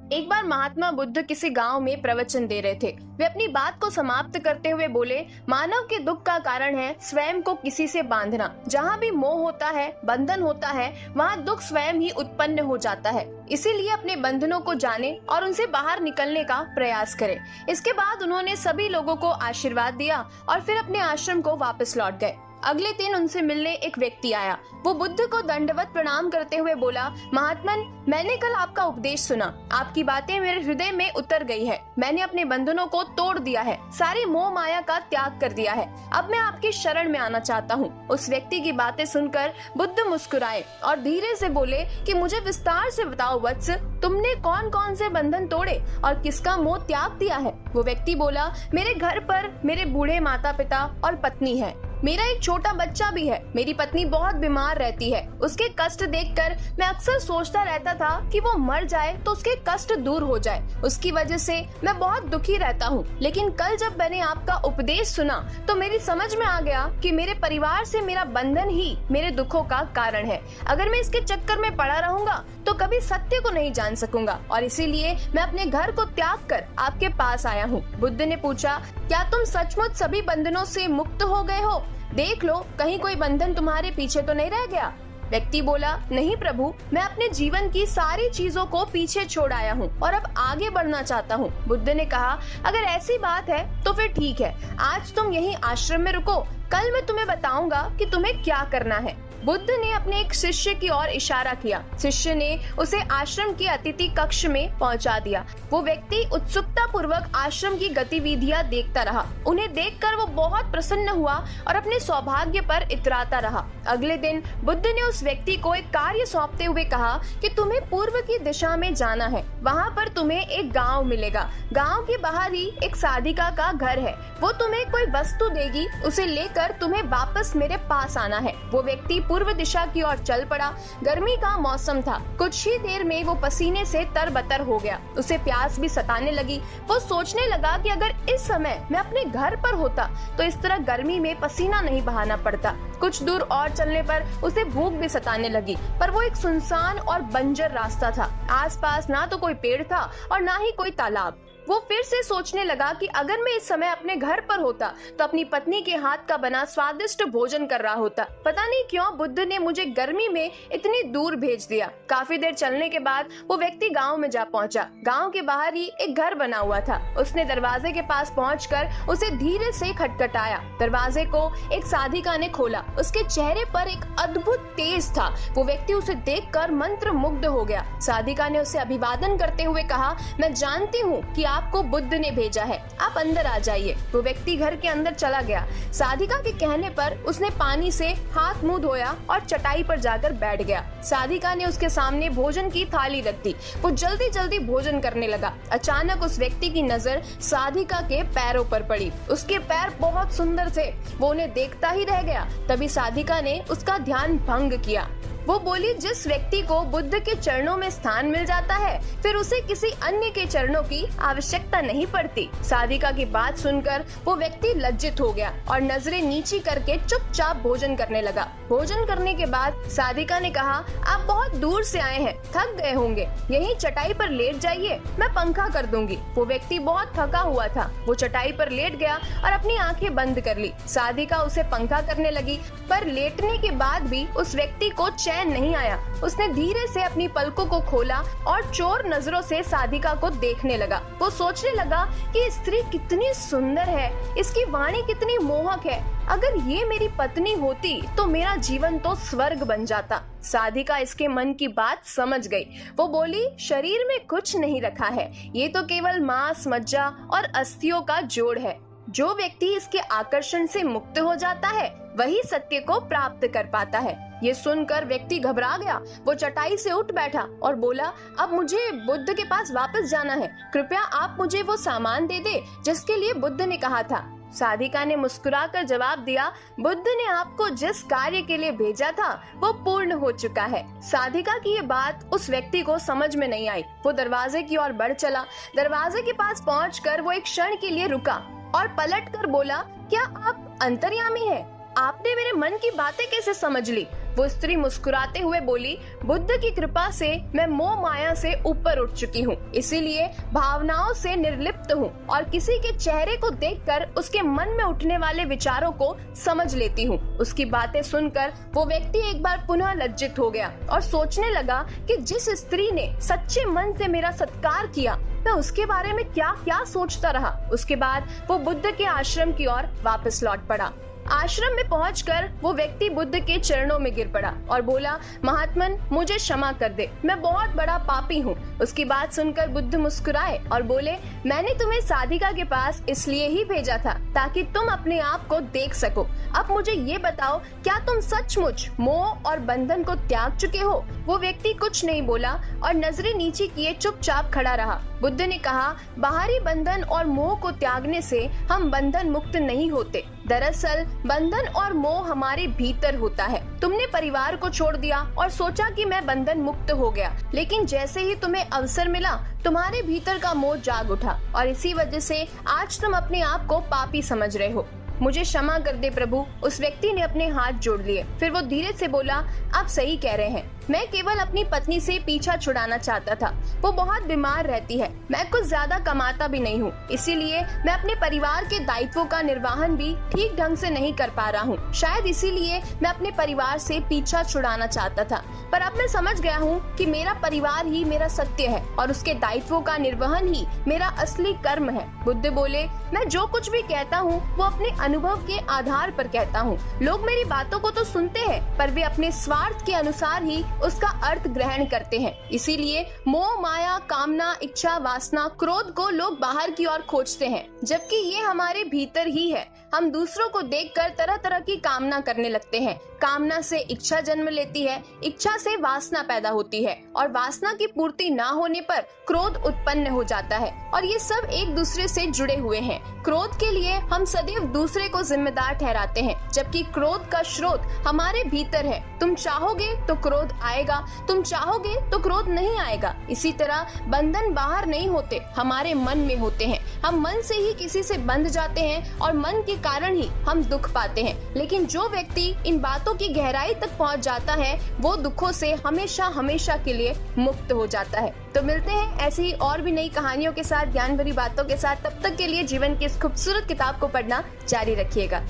एक बार महात्मा बुद्ध किसी गांव में प्रवचन दे रहे थे। वे अपनी बात को समाप्त करते हुए बोले, मानव के दुख का कारण है स्वयं को किसी से बांधना। जहाँ भी मोह होता है, बंधन होता है, वहाँ दुख स्वयं ही उत्पन्न हो जाता है। इसीलिए अपने बंधनों को जाने और उनसे बाहर निकलने का प्रयास करें। इसके बाद उन्होंने सभी लोगों को आशीर्वाद दिया और फिर अपने आश्रम को वापस लौट गए। अगले दिन उनसे मिलने एक व्यक्ति आया। वो बुद्ध को दंडवत प्रणाम करते हुए बोला, महात्मन, मैंने कल आपका उपदेश सुना। आपकी बातें मेरे हृदय में उतर गई है। मैंने अपने बंधनों को तोड़ दिया है, सारी मोह माया का त्याग कर दिया है। अब मैं आपकी शरण में आना चाहता हूँ। उस व्यक्ति की बातें सुनकर बुद्ध मुस्कुराए और धीरे से बोले कि मुझे विस्तार से बताओ वत्स, तुमने कौन कौन से बंधन तोड़े और किसका मोह त्याग दिया है? वो व्यक्ति बोला, मेरे घर पर मेरे बूढ़े माता पिता और पत्नी है। मेरा एक छोटा बच्चा भी है। मेरी पत्नी बहुत बीमार रहती है। उसके कष्ट देखकर मैं अक्सर सोचता रहता था कि वो मर जाए तो उसके कष्ट दूर हो जाए। उसकी वजह से मैं बहुत दुखी रहता हूँ। लेकिन कल जब मैंने आपका उपदेश सुना तो मेरी समझ में आ गया कि मेरे परिवार से मेरा बंधन ही मेरे दुखों का कारण है। अगर मैं इसके चक्कर में पड़ा रहूंगा तो कभी सत्य को नहीं जान सकूंगा और इसीलिए मैं अपने घर को त्याग कर आपके पास आया हूँ। बुद्ध ने पूछा, क्या तुम सचमुच सभी बंधनों से मुक्त हो गए हो? देख लो, कहीं कोई बंधन तुम्हारे पीछे तो नहीं रह गया। व्यक्ति बोला, नहीं प्रभु, मैं अपने जीवन की सारी चीजों को पीछे छोड़ आया हूँ और अब आगे बढ़ना चाहता हूँ। बुद्ध ने कहा, अगर ऐसी बात है तो फिर ठीक है, आज तुम यहीं आश्रम में रुको। कल मैं तुम्हें बताऊंगा कि तुम्हें क्या करना है। बुद्ध ने अपने एक शिष्य की ओर इशारा किया। शिष्य ने उसे आश्रम के अतिथि कक्ष में पहुंचा दिया। वो व्यक्ति उत्सुकता पूर्वक आश्रम की गतिविधियां देखता रहा। उन्हें देखकर वो बहुत प्रसन्न हुआ और अपने सौभाग्य पर इतराता रहा। अगले दिन बुद्ध ने उस व्यक्ति को एक कार्य सौंपते हुए कहा कि तुम्हें पूर्व की दिशा में जाना है। वहाँ पर तुम्हें एक गाँव मिलेगा। गाँव के बाहर ही एक साधिका का घर है। वो तुम्हें कोई वस्तु देगी, उसे लेकर तुम्हें वापस मेरे पास आना है। वो व्यक्ति पूर्व दिशा की ओर चल पड़ा। गर्मी का मौसम था। कुछ ही देर में वो पसीने से तरबतर हो गया। उसे प्यास भी सताने लगी। वो सोचने लगा कि अगर इस समय मैं अपने घर पर होता तो इस तरह गर्मी में पसीना नहीं बहाना पड़ता। कुछ दूर और चलने पर उसे भूख भी सताने लगी, पर वो एक सुनसान और बंजर रास्ता था। आसपास ना तो कोई पेड़ था और ना ही कोई तालाब। वो फिर से सोचने लगा कि अगर मैं इस समय अपने घर पर होता तो अपनी पत्नी के हाथ का बना स्वादिष्ट भोजन कर रहा होता। पता नहीं क्यों बुद्ध ने मुझे गर्मी में इतनी दूर भेज दिया। काफी देर चलने के बाद वो व्यक्ति गांव में जा पहुंचा। गांव के बाहर ही एक घर बना हुआ था। उसने दरवाजे के पास पहुंचकर उसे धीरे से खटखटाया। दरवाजे को एक साधिका ने खोला। उसके चेहरे पर एक अद्भुत तेज था। वो व्यक्ति उसे देखकर मंत्र मुग्ध हो गया। साधिका ने उसे अभिवादन करते हुए कहा, मैं जानती हूँ कि आपको बुद्ध ने भेजा है, आप अंदर आ जाइए। वो व्यक्ति घर के अंदर चला गया। साधिका के कहने पर उसने पानी से हाथ मुंह धोया और चटाई पर जाकर बैठ गया। साधिका ने उसके सामने भोजन की थाली रख दी। वो जल्दी जल्दी भोजन करने लगा। अचानक उस व्यक्ति की नजर साधिका के पैरों पर पड़ी। उसके पैर बहुत सुंदर थे। वो उन्हें देखता ही रह गया। तभी साधिका ने उसका ध्यान भंग किया। वो बोली, जिस व्यक्ति को बुद्ध के चरणों में स्थान मिल जाता है फिर उसे किसी अन्य के चरणों की आवश्यकता नहीं पड़ती। साधिका की बात सुनकर वो व्यक्ति लज्जित हो गया और नजरें नीची करके चुपचाप भोजन करने लगा। भोजन करने के बाद साधिका ने कहा, आप बहुत दूर से आए हैं, थक गए होंगे, यहीं चटाई पर लेट जाइए, मैं पंखा कर दूंगी। वो व्यक्ति बहुत थका हुआ था। वो चटाई पर लेट गया और अपनी आंखें बंद कर ली। साधिका उसे पंखा करने लगी, पर लेटने के बाद भी उस व्यक्ति को चैन नहीं आया। उसने धीरे से अपनी पलकों को खोला और चोर नजरों से साधिका को देखने लगा। वो सोचने लगा कि स्त्री कितनी सुंदर है, इसकी वाणी कितनी मोहक है। अगर ये मेरी पत्नी होती तो मेरा जीवन तो स्वर्ग बन जाता। साधिका इसके मन की बात समझ गई। वो बोली, शरीर में कुछ नहीं रखा है, ये तो केवल मांस, मज्जा और अस्थियों का जोड़ है। जो व्यक्ति इसके आकर्षण से मुक्त हो जाता है वही सत्य को प्राप्त कर पाता है। ये सुनकर व्यक्ति घबरा गया। वो चटाई से उठ बैठा और बोला, अब मुझे बुद्ध के पास वापस जाना है। कृपया आप मुझे वो सामान दे दे जिसके लिए बुद्ध ने कहा था। साधिका ने मुस्कुराकर जवाब दिया, बुद्ध ने आपको जिस कार्य के लिए भेजा था वो पूर्ण हो चुका है। साधिका की ये बात उस व्यक्ति को समझ में नहीं आई। वो दरवाजे की ओर बढ़ चला। दरवाजे के पास पहुंचकर वो एक क्षण के लिए रुका और पलट कर बोला, क्या आप अंतर्यामी हैं? आपने मेरे मन की बातें कैसे समझ ली? वो स्त्री मुस्कुराते हुए बोली, बुद्ध की कृपा से मैं मोह माया से ऊपर उठ चुकी हूँ, इसीलिए भावनाओं से निर्लिप्त हूँ और किसी के चेहरे को देखकर उसके मन में उठने वाले विचारों को समझ लेती हूँ। उसकी बातें सुनकर वो व्यक्ति एक बार पुनः लज्जित हो गया और सोचने लगा कि जिस स्त्री ने सच्चे मन से मेरा सत्कार किया, मैं उसके बारे में क्या क्या सोचता रहा। उसके बाद वो बुद्ध के आश्रम की ओर वापस लौट पड़ा। आश्रम में पहुंचकर वो व्यक्ति बुद्ध के चरणों में गिर पड़ा और बोला, महात्मन मुझे क्षमा कर दे, मैं बहुत बड़ा पापी हूँ। उसकी बात सुनकर बुद्ध मुस्कुराए और बोले, मैंने तुम्हें साधिका के पास इसलिए ही भेजा था ताकि तुम अपने आप को देख सको। अब मुझे ये बताओ, क्या तुम सचमुच मोह और बंधन को त्याग चुके हो? वो व्यक्ति कुछ नहीं बोला और नजरें नीचे किए चुपचाप खड़ा रहा। बुद्ध ने कहा, बाहरी बंधन और मोह को त्यागने से हम बंधन मुक्त नहीं होते। दरअसल बंधन और मोह हमारे भीतर होता है। तुमने परिवार को छोड़ दिया और सोचा कि मैं बंधन मुक्त हो गया, लेकिन जैसे ही तुम्हें अवसर मिला, तुम्हारे भीतर का मोह जाग उठा और इसी वजह से आज तुम अपने आप को पापी समझ रहे हो। मुझे क्षमा कर दे प्रभु। उस व्यक्ति ने अपने हाथ जोड़ लिए। फिर वो धीरे से बोला, आप सही कह रहे हैं, मैं केवल अपनी पत्नी से पीछा छुड़ाना चाहता था। वो बहुत बीमार रहती है, मैं कुछ ज्यादा कमाता भी नहीं हूँ, इसीलिए मैं अपने परिवार के दायित्वों का निर्वहन भी ठीक ढंग से नहीं कर पा रहा हूँ। शायद इसीलिए मैं अपने परिवार से पीछा छुड़ाना चाहता था, पर अब मैं समझ गया हूँ कि मेरा परिवार ही मेरा सत्य है और उसके दायित्वों का निर्वहन ही मेरा असली कर्म है। बुद्ध बोले, मैं जो कुछ भी कहता हूँ वो अपने अनुभव के आधार पर कहता हूँ। लोग मेरी बातों को तो सुनते हैं, पर वे अपने स्वार्थ के अनुसार ही उसका अर्थ ग्रहण करते हैं। इसीलिए मोह, माया, कामना, इच्छा, वासना, क्रोध को लोग बाहर की ओर खोजते हैं, जबकि ये हमारे भीतर ही है। हम दूसरों को देखकर तरह तरह की कामना करने लगते हैं। कामना से इच्छा जन्म लेती है, इच्छा से वासना पैदा होती है और वासना की पूर्ति ना होने पर क्रोध उत्पन्न हो जाता है और ये सब एक दूसरे से जुड़े हुए हैं। क्रोध के लिए हम सदैव दूसरे को जिम्मेदार ठहराते हैं, जबकि क्रोध का स्रोत हमारे भीतर है। तुम चाहोगे तो क्रोध आएगा, तुम चाहोगे तो क्रोध नहीं आएगा। इसी तरह बंधन बाहर नहीं होते, हमारे मन में होते हैं। हम मन से ही किसी से बंध जाते हैं और मन के कारण ही हम दुख पाते हैं। लेकिन जो व्यक्ति इन बातों की गहराई तक पहुंच जाता है, वो दुखों से हमेशा हमेशा के लिए मुक्त हो जाता है। तो मिलते हैं ऐसी ही और भी नई कहानियों के साथ, ज्ञान भरी बातों के साथ। तब तक के लिए जीवन की इस खूबसूरत किताब को पढ़ना जारी रखिएगा।